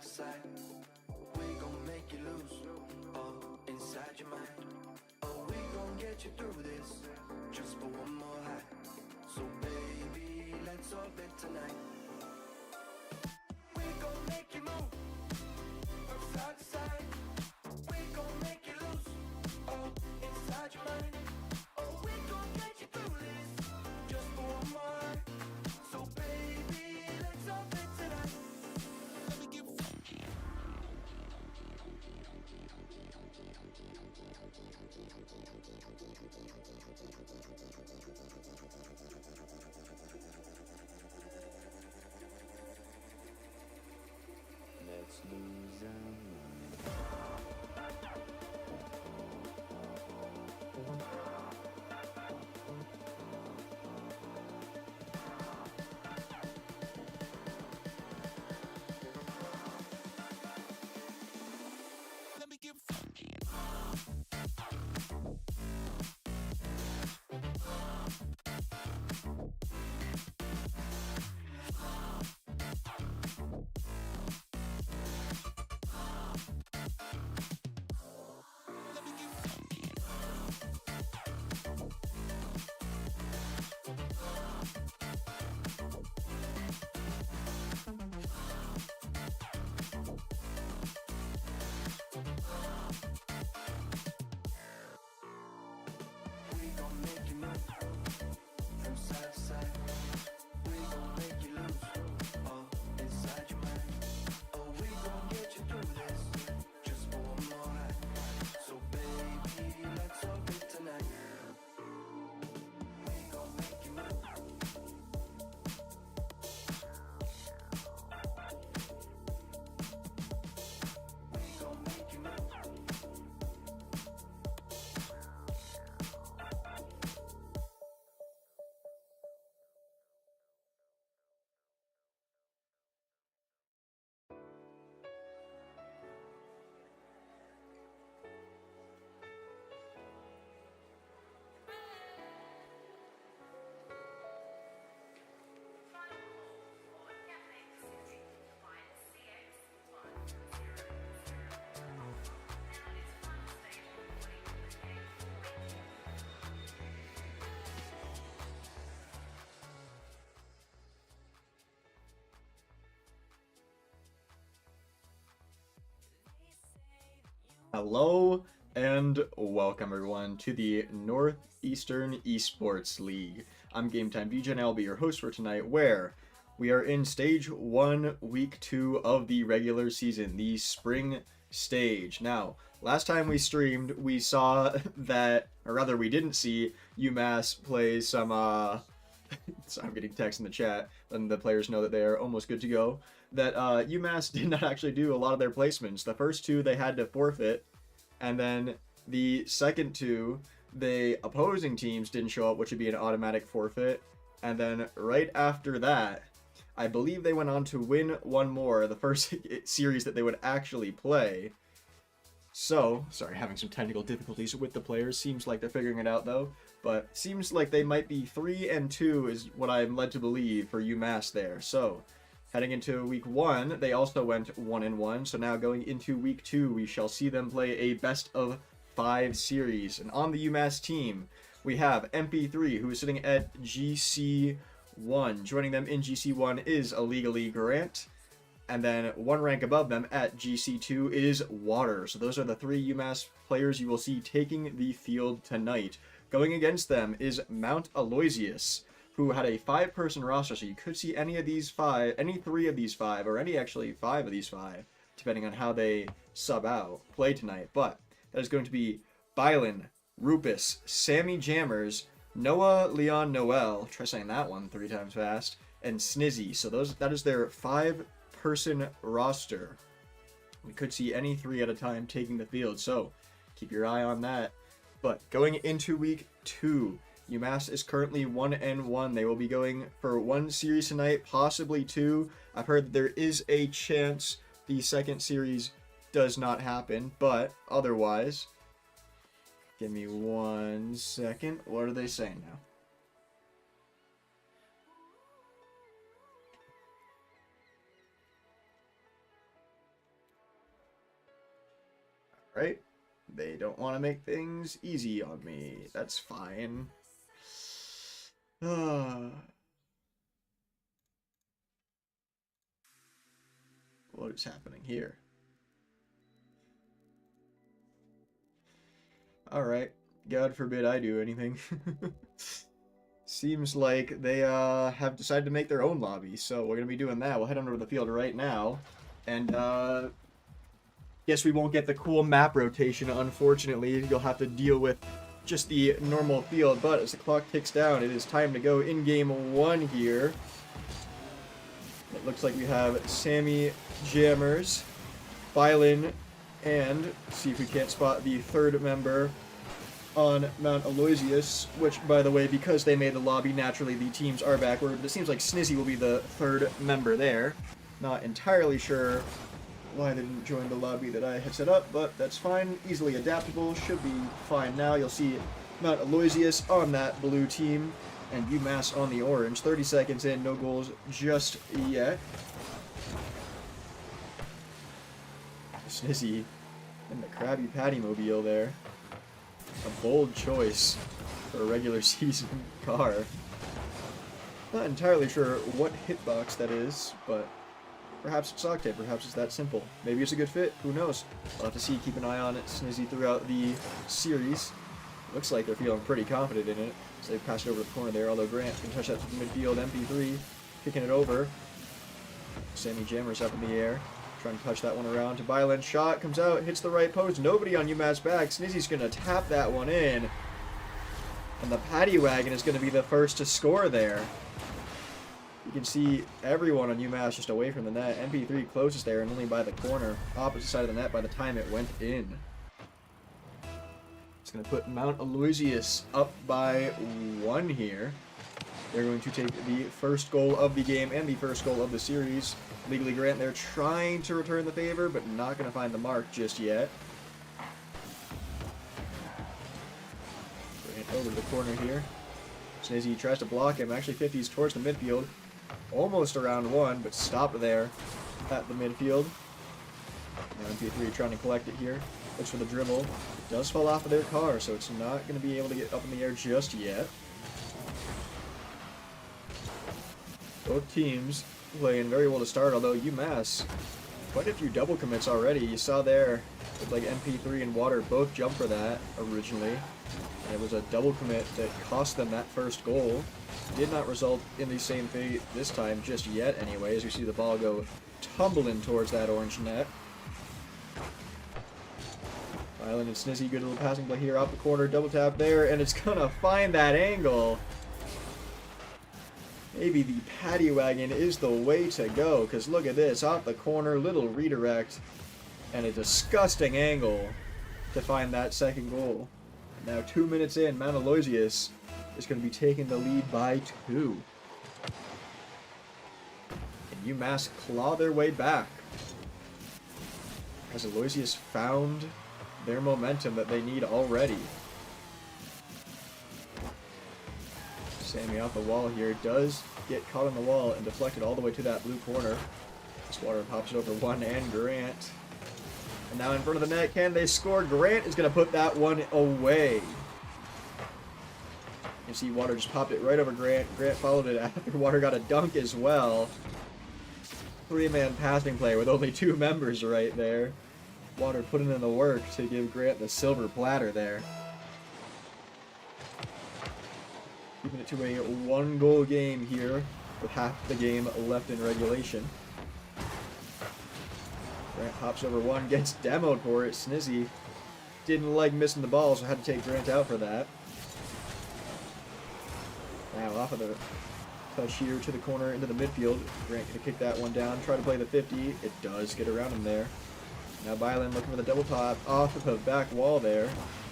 to side. We gon' make you lose, all inside your mind. Oh, we gon' get you through this, just for one more high. So baby, let's orbit tonight. We gon' make you move, from side to side. We gon' make you lose, all inside your mind. Oh, we gon' get you through this, just for one more high. So baby, let's orbit tonight. Let me get funky. Let's lose our Let me get funky. Let me get funky. We gon' make you move, from side to side. We gon' make you lose, all inside your mind. Oh, we gon' get you through this, just for one more high. So baby, let's orbit tonight. We gon' make you move. We gon' make you move. Hello and welcome everyone to the Northeastern Esports League. I'm Game Time VJ and I'll be your host for tonight, where we are in Stage 1, Week 2 of the regular season, the spring stage. Now, last time we streamed, we saw that, or rather we didn't see UMass play some, so I'm getting text in the chat, and the players know that they are almost good to go, that UMass did not actually do a lot of their placements. The first two they had to forfeit, and then the second two, the opposing teams didn't show up, which would be an automatic forfeit. And then right after that, I believe they went on to win one more, the first series that they would actually play. So, sorry, having some technical difficulties with the players. Seems like they're figuring it out though. But seems like they might be 3-2 is what I'm led to believe for UMass there. So, heading into week 1, they also went 1-1. So now going into week 2, we shall see them play a best of 5 series. And on the UMass team, we have MP3, who is sitting at GC1. Joining them in GC1 is Illegally Grant. And then one rank above them at GC2 is Water. So those are the 3 UMass players you will see taking the field tonight. Going against them is Mount Aloysius, who had a 5-person roster. So you could see any of these 5, any 3 of these 5, or any actually 5 of these 5, depending on how they sub out, play tonight. But that is going to be Bylan, Rupus, Sammy Jammers, Noah Leon Noel, try saying that one 3 times fast, and Snizzy. So that is their 5-person roster. We could see any 3 at a time taking the field, so keep your eye on that. But going into week 2, UMass is currently 1-1. They will be going for 1 series tonight, possibly 2. I've heard that there is a chance the second series does not happen, but otherwise, give me 1 second. What are they saying now? right? They don't want to make things easy on me. That's fine. What is happening here? Alright. God forbid I do anything. Seems like they have decided to make their own lobby, so we're going to be doing that. We'll head on over to the field right now. And guess we won't get the cool map rotation, unfortunately. You'll have to deal with just the normal field, but as the clock ticks down, it is time to go in game 1 here. It looks like we have Sammy, Jammers, Bylin, and see if we can't spot the third member on Mount Aloysius, which, by the way, because they made the lobby, naturally the teams are backward, but it seems like Snizzy will be the third member there. Not entirely sure why they didn't join the lobby that I had set up, but that's fine. Easily adaptable. Should be fine now. You'll see Mount Aloysius on that blue team and UMass on the orange. 30 seconds in, no goals just yet. Snizzy in the Krabby Patty mobile there. A bold choice for a regular season car. Not entirely sure what hitbox that is, but perhaps it's Octave, perhaps it's that simple. Maybe it's a good fit, who knows? We'll have to see, keep an eye on it, Snizzy throughout the series. Looks like they're feeling pretty confident in it, so they passed it over the corner there, although Grant can touch that to the midfield, MP3, kicking it over. Sammy Jammers up in the air, trying to touch that one around to Bylin. Shot comes out, hits the right post, nobody on UMass back. Snizzy's going to tap that one in, and the Paddy Wagon is going to be the first to score there. You can see everyone on UMass just away from the net. MP3 closest there and only by the corner, opposite side of the net by the time it went in. It's going to put Mount Aloysius up by 1 here. They're going to take the first goal of the game and the first goal of the series. Legally Grant, they're trying to return the favor, but not going to find the mark just yet. Grant over to the corner here. Snizzy tries to block him, actually 50s towards the midfield. Almost around 1, but stopped there at the midfield. Now MP3 trying to collect it here. Looks for the dribble. It does fall off of their car, so it's not going to be able to get up in the air just yet. Both teams playing very well to start, although UMass, quite a few double commits already. You saw there, with like MP3 and Water both jumped for that originally. And it was a double commit that cost them that first goal. Did not result in the same fate this time just yet anyway, as you see the ball go tumbling towards that orange net. Island and Snizzy, good little passing play here off the corner, double tap there, and it's gonna find that angle. Maybe the Paddy Wagon is the way to go, because look at this, off the corner, little redirect, and a disgusting angle to find that second goal. Now 2 minutes in, Mount Aloysius is going to be taking the lead by 2. And UMass claw their way back, as Aloysius found their momentum that they need already. Sammy off the wall here, does get caught on the wall and deflected all the way to that blue corner. Swatter pops it over 1 and Grant. And now in front of the net, can they score? Grant is going to put that one away. You see Water just popped it right over Grant. Grant followed it after Water got a dunk as well. 3-man passing play with only 2 members right there. Water putting in the work to give Grant the silver platter there. Keeping it to a 1-goal game here with half the game left in regulation. Grant hops over 1, gets demoed for it. Snizzy didn't like missing the ball, so had to take Grant out for that. Now off of the touch here to the corner into the midfield. Grant can kick that one down, try to play the 50. It does get around him there. Now Bylin looking for the double top off of the back wall there.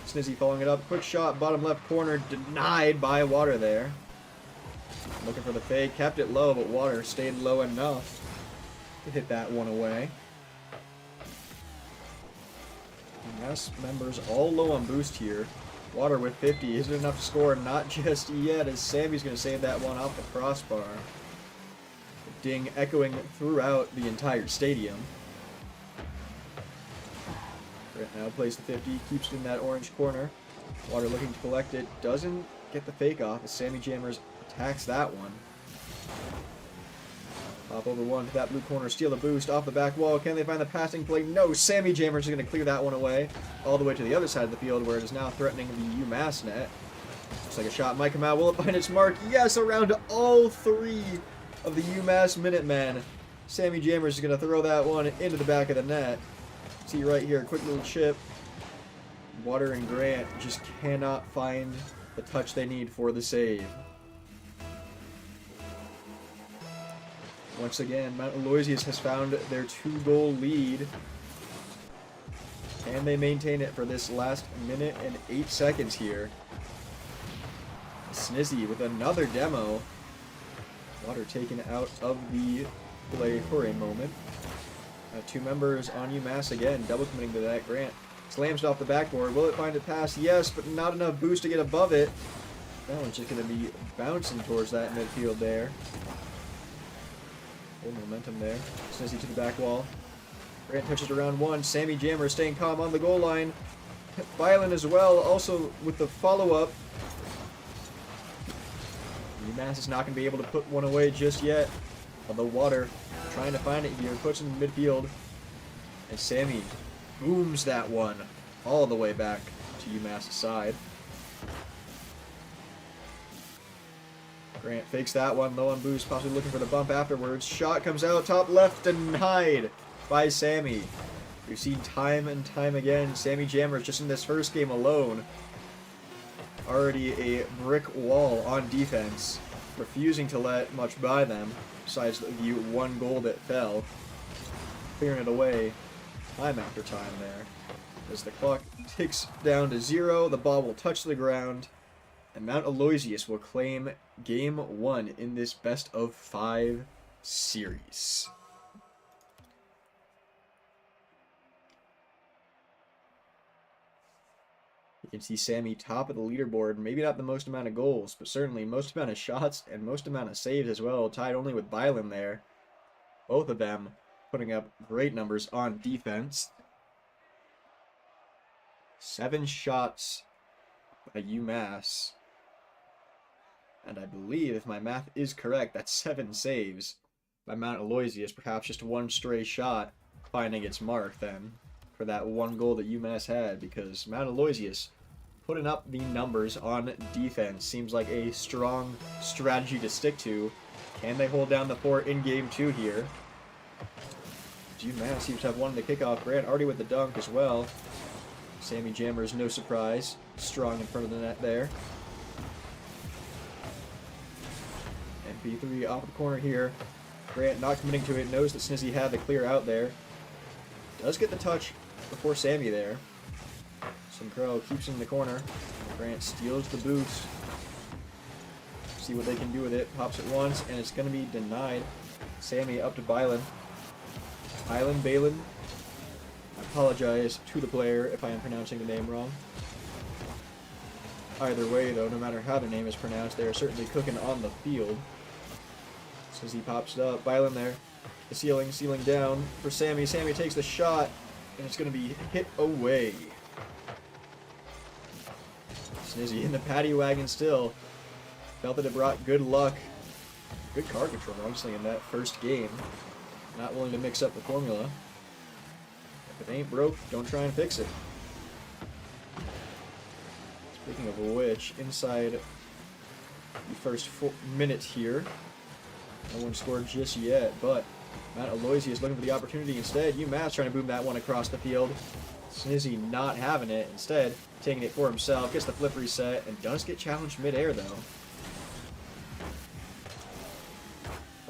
Snizzy following it up. Quick shot, bottom left corner, denied by Water there. Looking for the fade, kept it low, but Water stayed low enough to hit that one away. UMass members all low on boost here. Water with 50 isn't enough to score, not just yet, as Sammy's going to save that one off the crossbar. Ding echoing throughout the entire stadium. Grant now plays the 50, keeps it in that orange corner. Water looking to collect it, doesn't get the fake off as Sammy Jammers attacks that one. Pop over one to that blue corner, steal the boost off the back wall. Can they find the passing play? No, Sammy Jammers is going to clear that one away all the way to the other side of the field where it is now threatening the UMass net. Looks like a shot might come out. Will it find its mark? Yes, around all three of the UMass Minutemen. Sammy Jammers is going to throw that one into the back of the net. See right here, quick little chip. Water and Grant just cannot find the touch they need for the save. Once again, Mount Aloysius has found their 2-goal lead. And they maintain it for this last minute and 8 seconds here. Snizzy with another demo. Water taken out of the play for a moment. Two members on UMass again, double committing to that. Grant slams it off the backboard. Will it find a pass? Yes, but not enough boost to get above it. That one's just going to be bouncing towards that midfield there. Full momentum there. Snizzy to the back wall. Grant touches around one. Sammy Jammer staying calm on the goal line. Violent as well, also with the follow-up. UMass is not going to be able to put one away just yet. Although Water trying to find it here, puts it in midfield. And Sammy booms that one all the way back to UMass' side. Grant fakes that one, low on boost, possibly looking for the bump afterwards. Shot comes out, top left, denied by Sammy. We've seen time and time again, Sammy Jammers just in this first game alone, already a brick wall on defense, refusing to let much by them, besides the one goal that fell, clearing it away time after time there. As the clock ticks down to 0, the ball will touch the ground, and Mount Aloysius will claim Game 1 in this best-of-5 series. You can see Sammy top of the leaderboard, maybe not the most amount of goals, but certainly most amount of shots and most amount of saves as well, tied only with Bylan there. Both of them putting up great numbers on defense. 7 shots by UMass. And I believe, if my math is correct, that's 7 saves by Mount Aloysius. Perhaps just one stray shot finding its mark then for that one goal that UMass had, because Mount Aloysius putting up the numbers on defense seems like a strong strategy to stick to. Can they hold down the fort in Game 2 here? UMass seems to have won the kickoff. Grant already with the dunk as well. Sammy Jammers, no surprise, strong in front of the net there. MP3 off the corner here. Grant not committing to it, knows that Snizzy had the clear out there. Does get the touch before Sammy there. Sincrow keeps in the corner. Grant steals the boost. See what they can do with it. Pops it once, and it's going to be denied. Sammy up to Bylan. Balin. I apologize to the player if I am pronouncing the name wrong. Either way, though, no matter how the name is pronounced, they are certainly cooking on the field. As he pops it up, Bylan there. The ceiling down for Sammy. Sammy takes the shot, and it's going to be hit away. Snizzy in the paddy wagon still. Felt that it brought good luck. Good card control, honestly, in that first game. Not willing to mix up the formula. If it ain't broke, don't try and fix it. Speaking of which, inside the first minute here, no one scored just yet, but Mount Aloysius looking for the opportunity instead. UMass trying to boom that one across the field. Snizzy not having it. Instead, taking it for himself. Gets the flip reset and does get challenged midair, though.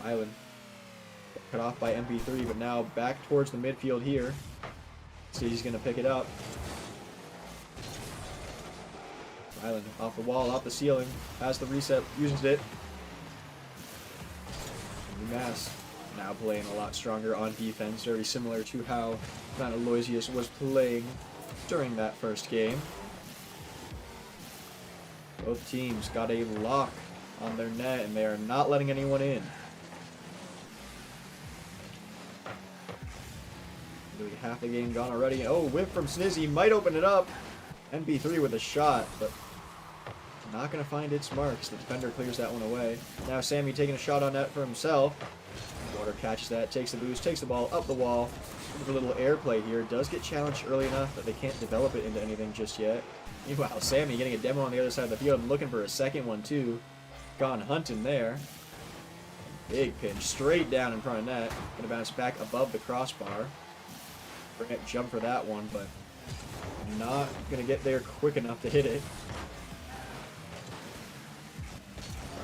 Bylan cut off by MP3, but now back towards the midfield here. Snizzy's going to pick it up. Bylan off the wall, off the ceiling. Has the reset, uses it. UMass now playing a lot stronger on defense, very similar to how Mount Aloysius was playing during that first game. Both teams got a lock on their net, and they are not letting anyone in. Nearly half the game gone already. Oh, whip from Snizzy might open it up. MB3 with a shot, but not going to find its marks. The defender clears that one away. Now Sammy taking a shot on net for himself. Water catches that, takes the boost, takes the ball up the wall. With a little airplay here. Does get challenged early enough that they can't develop it into anything just yet. Meanwhile, Sammy getting a demo on the other side of the field and looking for a second one too. Gone hunting there. Big pinch straight down in front of net. Gonna bounce back above the crossbar. Grant jump for that one, but not gonna get there quick enough to hit it.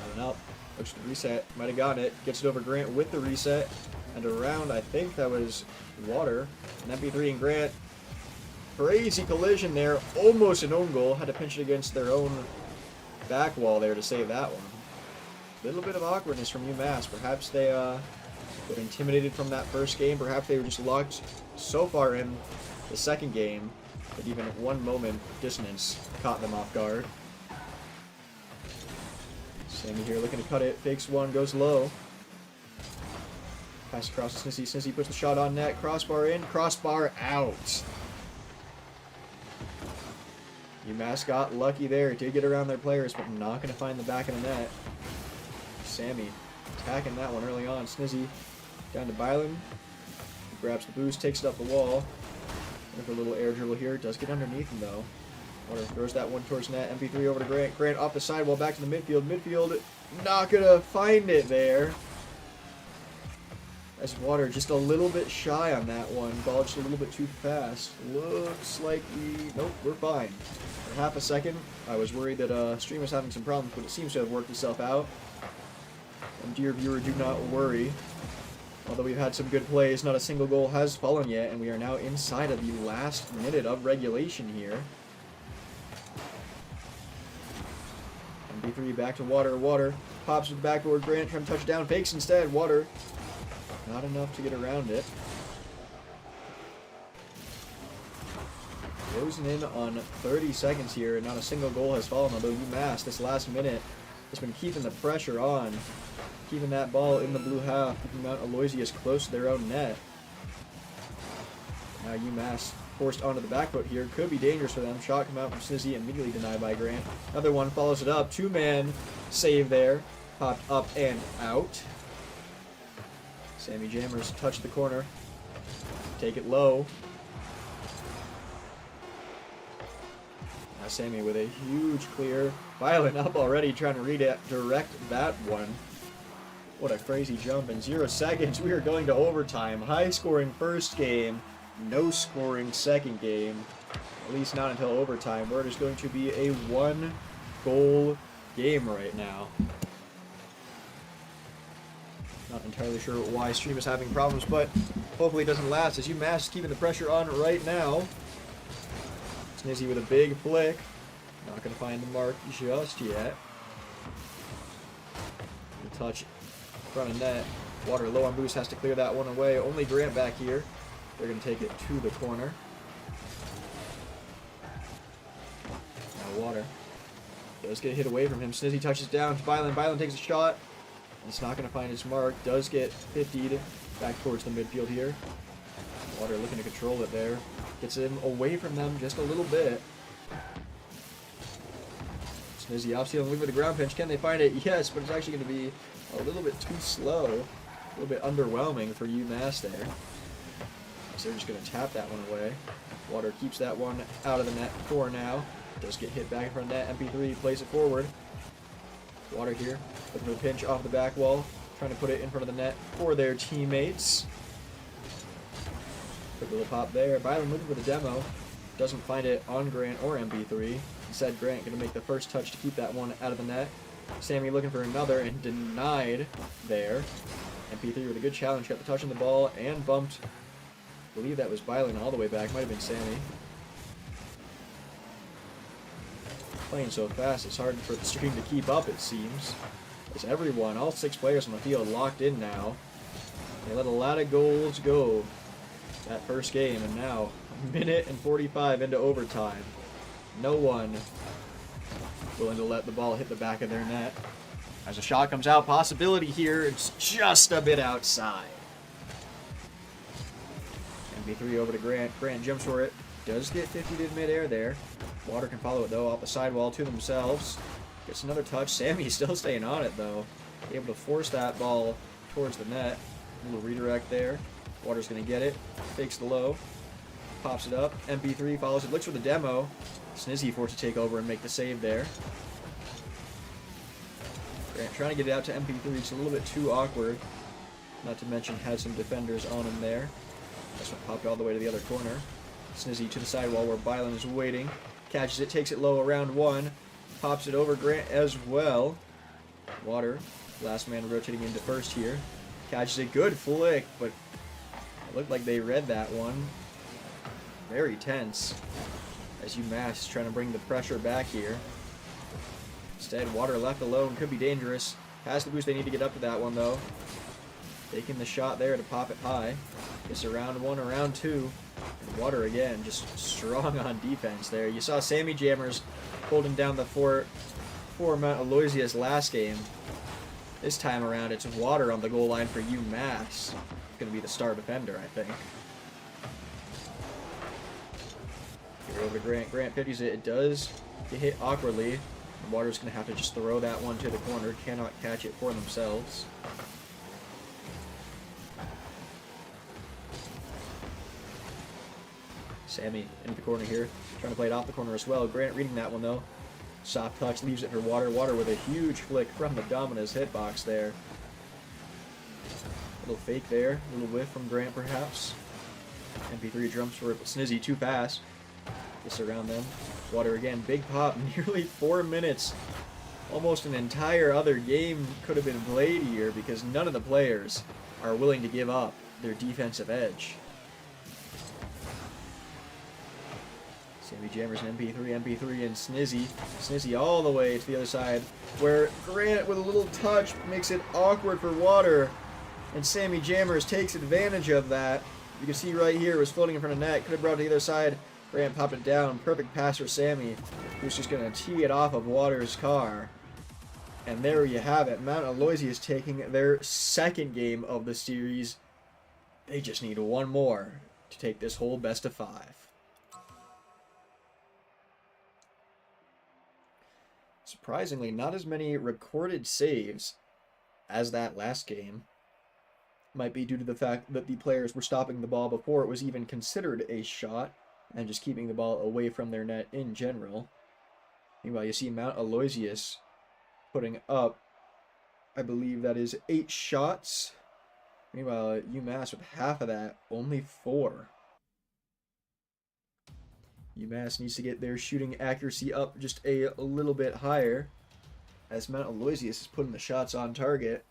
Running up. Looks to the reset. Might have gotten it. Gets it over Grant with the reset. And around, I think that was Water. And MP3 and Grant. Crazy collision there. Almost an own goal. Had to pinch it against their own back wall there to save that one. Little bit of awkwardness from UMass. Perhaps they were intimidated from that first game. Perhaps they were just locked so far in the second game that even one moment dissonance caught them off guard. Sammy here looking to cut it. Fakes one, goes low. Pass across to Snizzy. Snizzy puts the shot on net. Crossbar in, crossbar out. UMass got lucky there. Did get around their players, but not going to find the back of the net. Sammy attacking that one early on. Snizzy down to Bylan. Grabs the boost, takes it up the wall. Looking for a little air dribble here. Does get underneath him though. Water throws that one towards net. MP3 over to Grant. Grant off the sidewall back to the midfield. Midfield not going to find it there. As Water just a little bit shy on that one. Ball just a little bit too fast. Looks like nope, we're fine. For half a second, I was worried that stream was having some problems, but it seems to have worked itself out. And dear viewer, do not worry. Although we've had some good plays, not a single goal has fallen yet, and we are now inside of the last minute of regulation here. MB3 back to Water. Water pops to the backboard. Grant trying to touch down. Fakes instead. Water. Not enough to get around it. Closing in on 30 seconds here, and not a single goal has fallen, although UMass this last minute has been keeping the pressure on, keeping that ball in the blue half, keeping Mount Aloysius close to their own net. Now UMass forced onto the back foot here. Could be dangerous for them. Shot come out from Snizzy, immediately denied by Grant. Another one follows it up. Two-man save there. Popped up and out. Sammy Jammers touch the corner. Take it low. Now Sammy with a huge clear. Violent up already, trying to redirect that one. What a crazy jump. In 0 seconds, we are going to overtime. High scoring first game. No scoring second game. At least not until overtime, where it is going to be a 1-goal game right now. Not entirely sure why stream is having problems, but hopefully it doesn't last as UMass is keeping the pressure on right now. Snizzy with a big flick. Not going to find the mark just yet. The touch front of net. Water low on boost, has to clear that one away. Only Grant back here. They're going to take it to the corner. Now Water does get hit away from him. Snizzy touches down to Bylan. Bylan takes a shot. It's not going to find his mark. Does get 50'd back towards the midfield here. Water looking to control it there. Gets him away from them just a little bit. Snizzy off stealing with the ground pinch. Can they find it? Yes, but it's actually going to be a little bit too slow. A little bit underwhelming for UMass there. So they're just going to tap that one away. Water keeps that one out of the net for now. Does get hit back in front of net. MP3 plays it forward. Water here, looking for the pinch off the back wall, trying to put it in front of the net for their teammates. Quick little pop there. Byron looking for the demo. Doesn't find it on Grant or MB3. Instead, Grant going to make the first touch to keep that one out of the net. Sammy looking for another and denied there. MP3 with a good challenge. Got the touch on the ball and bumped. I believe that was Byron all the way back. Might have been Sammy. Playing so fast, it's hard for the stream to keep up, it seems. As everyone, all 6 players on the field, locked in now. They let a lot of goals go that first game, and now, a minute and 45 into overtime. No one willing to let the ball hit the back of their net. As a shot comes out, possibility here, it's just a bit outside. MB3 over to Grant. Grant jumps for it. Does get 50 to midair there. Water can follow it though off the sidewall to themselves. Gets another touch. Sammy's still staying on it though. Able to force that ball towards the net. A little redirect there. Water's going to get it. Fakes the low. Pops it up. MP3 follows it. Looks for the demo. Snizzy forced to take over and make the save there. Grant trying to get it out to MP3. It's a little bit too awkward. Not to mention had some defenders on him there. This one popped all the way to the other corner. Snizzy to the sidewall where Bylan is waiting. Catches it, takes it low around one. Pops it over Grant as well. Water, last man rotating into first here. Catches a good flick, but it looked like they read that one. Very tense as UMass is trying to bring the pressure back here. Instead, Water left alone, could be dangerous. Has the boost, they need to get up to that one though. Taking the shot there to pop it high. It's around one, around two. And Water again, just strong on defense there. You saw Sammy Jammers holding down the four Mount Aloysius last game. This time around, it's Water on the goal line for UMass. Going to be the star defender, I think. Give it over to Grant. Grant pitches it. It does get hit awkwardly. And Water's going to have to just throw that one to the corner. Cannot catch it for themselves. Sammy into the corner here. Trying to play it off the corner as well. Grant reading that one though. Soft touch, leaves it for Water. Water with a huge flick from the Dominus hitbox there. A little fake there. A little whiff from Grant perhaps. MP3 jumps for it, but Snizzy too fast. Gets around them. Water again. Big pop. Nearly 4 minutes. Almost an entire other game could have been played here because none of the players are willing to give up their defensive edge. Sammy Jammers and MP3 and Snizzy. Snizzy all the way to the other side, where Grant with a little touch makes it awkward for Water, and Sammy Jammers takes advantage of that. You can see right here, it was floating in front of net, could have brought it to the other side. Grant popped it down, perfect pass for Sammy, who's just going to tee it off of Water's car. And there you have it, Mount Aloysius taking their second game of the series. They just need one more to take this whole best of 5. Surprisingly, not as many recorded saves as that last game. Might be due to the fact that the players were stopping the ball before it was even considered a shot and just keeping the ball away from their net in general. Meanwhile, you see Mount Aloysius putting up, I believe that is 8 shots. Meanwhile, UMass with half of that, only 4. UMass needs to get their shooting accuracy up just a little bit higher as Mount Aloysius is putting the shots on target.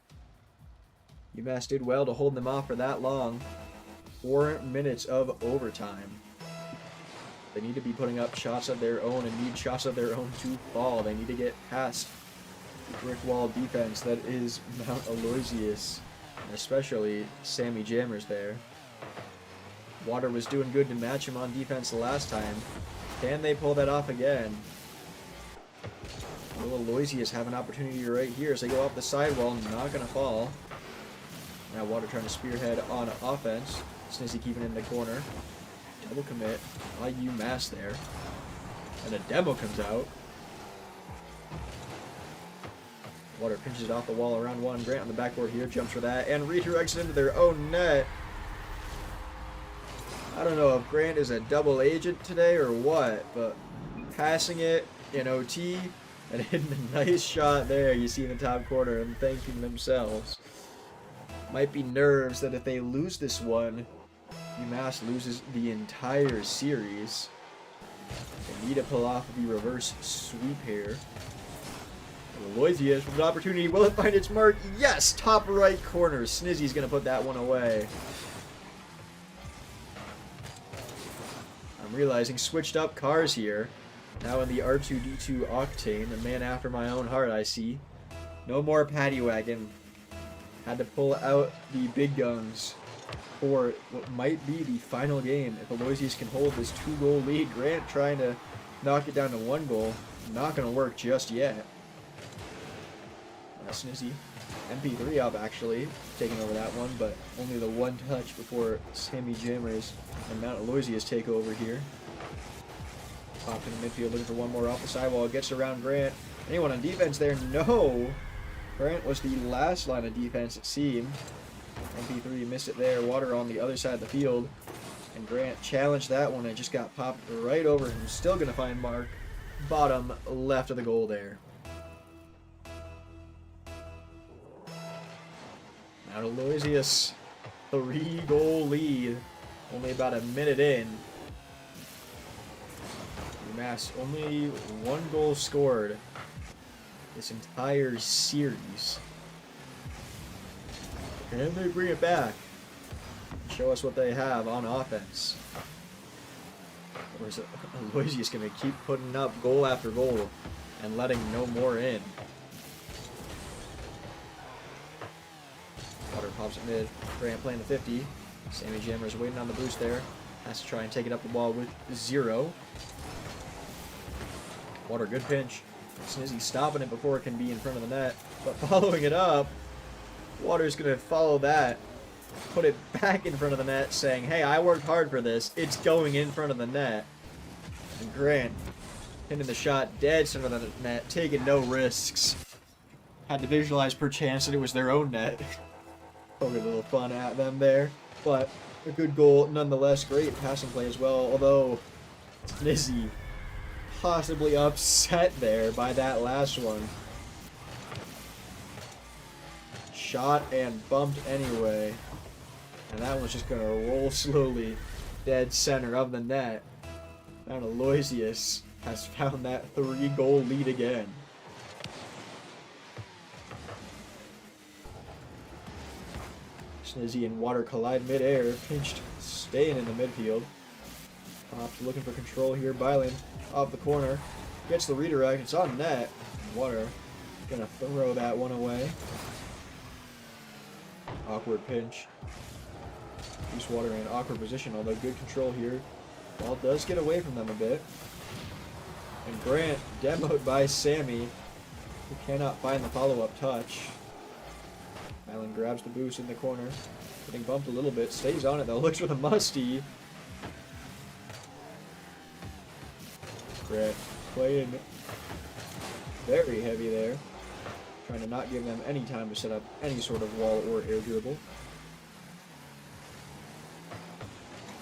UMass did well to hold them off for that long. 4 minutes of overtime. They need to be putting up shots of their own and need shots of their own to fall. They need to get past the brick wall defense that is Mount Aloysius, and especially Sammy Jammers there. Water was doing good to match him on defense the last time. Can they pull that off again? Will Aloysius have an opportunity right here as they go off the sidewall? Not going to fall. Now Water trying to spearhead on offense. Snizzy keeping it in the corner. Double commit by UMass there. And a demo comes out. Water pinches it off the wall around one. Grant on the backboard here. Jumps for that. And redirects it into their own net. I don't know if Grant is a double agent today or what, but passing it in OT and hitting a nice shot there you see in the top corner and thanking themselves. Might be nerves that if they lose this one, UMass loses the entire series. They need to pull off the reverse sweep here. Aloysius with an opportunity. Will it find its mark? Yes! Top right corner. Snizzy's going to put that one away. I'm realizing switched up cars here. Now in the R2-D2 Octane, a man after my own heart, I see. No more paddy wagon. Had to pull out the big guns for what might be the final game. If Aloysius can hold this 2-goal lead, Grant trying to knock it down to 1 goal. Not going to work just yet. Snizzy MP3 up actually, taking over that one, but only the one touch before Sammy Jammers and Mount Aloysius take over here. Pop in the midfield, looking for one more off the sidewall, gets around Grant. Anyone on defense there? No! Grant was the last line of defense, it seemed. MP3 missed it there, Water on the other side of the field. And Grant challenged that one and just got popped right over him. Still going to find Mark, bottom left of the goal there. Now Aloysius, 3-goal lead, only about a minute in. UMass only 1 goal scored this entire series. Can they bring it back? Show us what they have on offense. Or is Aloysius going to keep putting up goal after goal and letting no more in? Water pops it mid. Grant playing the 50. Sammy Jammers waiting on the boost there. Has to try and take it up the ball with 0. Water, good pinch. Snizzy stopping it before it can be in front of the net. But following it up, Water's going to follow that. Put it back in front of the net, saying, hey, I worked hard for this. It's going in front of the net. And Grant hitting the shot dead center of the net, taking no risks. Had to visualize per chance that it was their own net. Poking a little fun at them there. But a good goal nonetheless. Great passing play as well. Although Snizzy possibly upset there by that last one. Shot and bumped anyway. And that one's just going to roll slowly dead center of the net. And Aloysius has found that 3-goal lead again. Snizzy and Water collide midair. Pinched, staying in the midfield. Pops looking for control here. Byland off the corner. Gets the redirect. It's on net. Water gonna throw that one away. Awkward pinch. Goose Water in an awkward position, although good control here. Ball does get away from them a bit. And Grant demoed by Sammy, who cannot find the follow-up touch. Island grabs the boost in the corner. Getting bumped a little bit. Stays on it though. Looks for the musty. Grant playing very heavy there. Trying to not give them any time to set up any sort of wall or air dribble.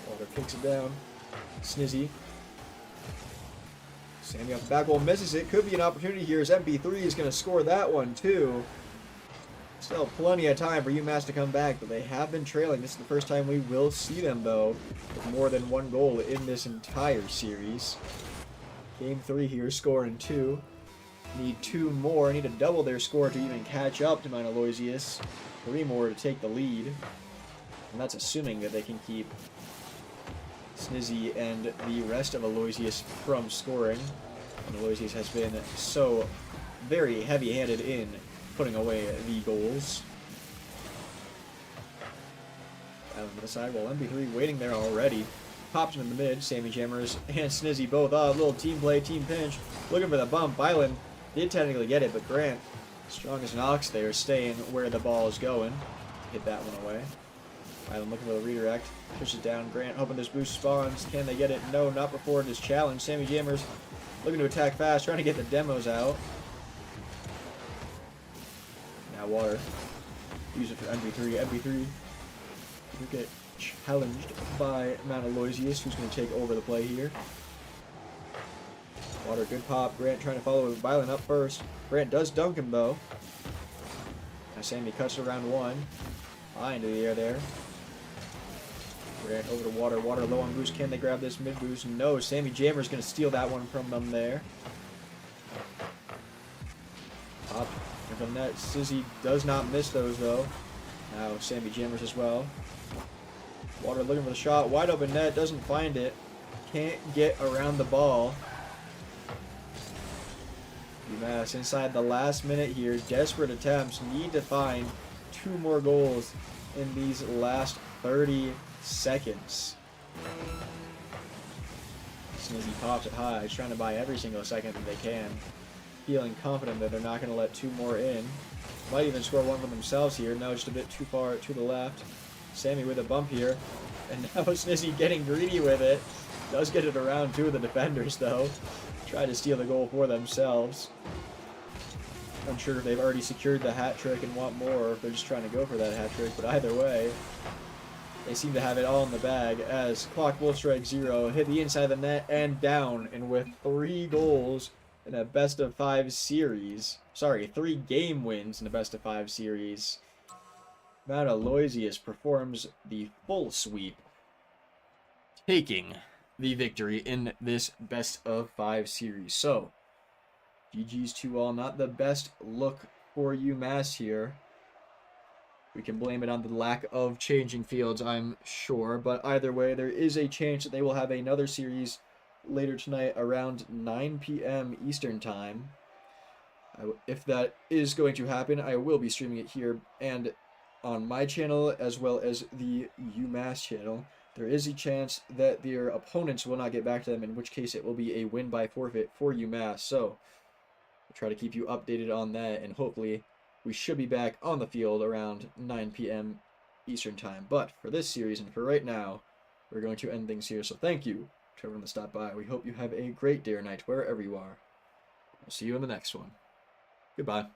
Water kicks it down. Snizzy. Sammy off the back wall, misses it. Could be an opportunity here as MP3 is going to score that one too. Still plenty of time for UMass to come back, but they have been trailing. This is the first time we will see them, though, with more than 1 goal in this entire series. Game 3 here, scoring 2. Need 2 more. Need to double their score to even catch up to Mount Aloysius. 3 more to take the lead. And that's assuming that they can keep Snizzy and the rest of Aloysius from scoring. And Aloysius has been so very heavy-handed in putting away the goals. Out on the side, while MP3 waiting there already. Pops in the mid. Sammy Jammers and Snizzy both up. Little team play, team pinch. Looking for the bump. Byland did technically get it, but Grant, strong as an ox there, staying where the ball is going. Hit that one away. Byland looking for the redirect. Pushes down. Grant hoping this boost spawns. Can they get it? No, not before it is challenged. Sammy Jammers looking to attack fast, trying to get the demos out. Now Water. Use it for MP3. MP3 will get challenged by Mount Aloysius, who's going to take over the play here. Water, good pop. Grant trying to follow with Byland up first. Grant does dunk him, though. Now Sammy cuts around 1. High into the air there. Grant over to Water. Water low on boost. Can they grab this mid boost? No. Sammy Jammer's going to steal that one from them there. Pop. And from that, Snizzy does not miss those, though. Now Sammy Jammers as well. Water looking for the shot. Wide open net. Doesn't find it. Can't get around the ball. UMass inside the last minute here. Desperate attempts. Need to find 2 more goals in these last 30 seconds. Snizzy pops it high. He's trying to buy every single second that they can. Feeling confident that they're not going to let 2 more in. Might even score one for themselves here. Now just a bit too far to the left. Sammy with a bump here. And now Snizzy getting greedy with it. Does get it around two of the defenders, though. Try to steal the goal for themselves. Unsure if they've already secured the hat trick and want more, or if they're just trying to go for that hat trick. But either way, they seem to have it all in the bag as Clock Wolf Strike 0 hit the inside of the net and down. And with 3 goals in a best-of-5 series, sorry, 3 game wins in a best-of-5 series, Mount Aloysius performs the full sweep, taking the victory in this best-of-5 series. So, GG's to all. Not the best look for UMass here. We can blame it on the lack of changing fields, I'm sure. But either way, there is a chance that they will have another series later tonight around 9 p.m. Eastern Time. If that is going to happen, I will be streaming it here and on my channel as well as the UMass channel. There is a chance that their opponents will not get back to them, in which case it will be a win by forfeit for UMass. So, I'll try to keep you updated on that, and hopefully we should be back on the field around 9 p.m. Eastern Time. But for this series and for right now, we're going to end things here. So thank you to everyone that stopped by. We hope you have a great day or night wherever you are. We'll see you in the next one. Goodbye.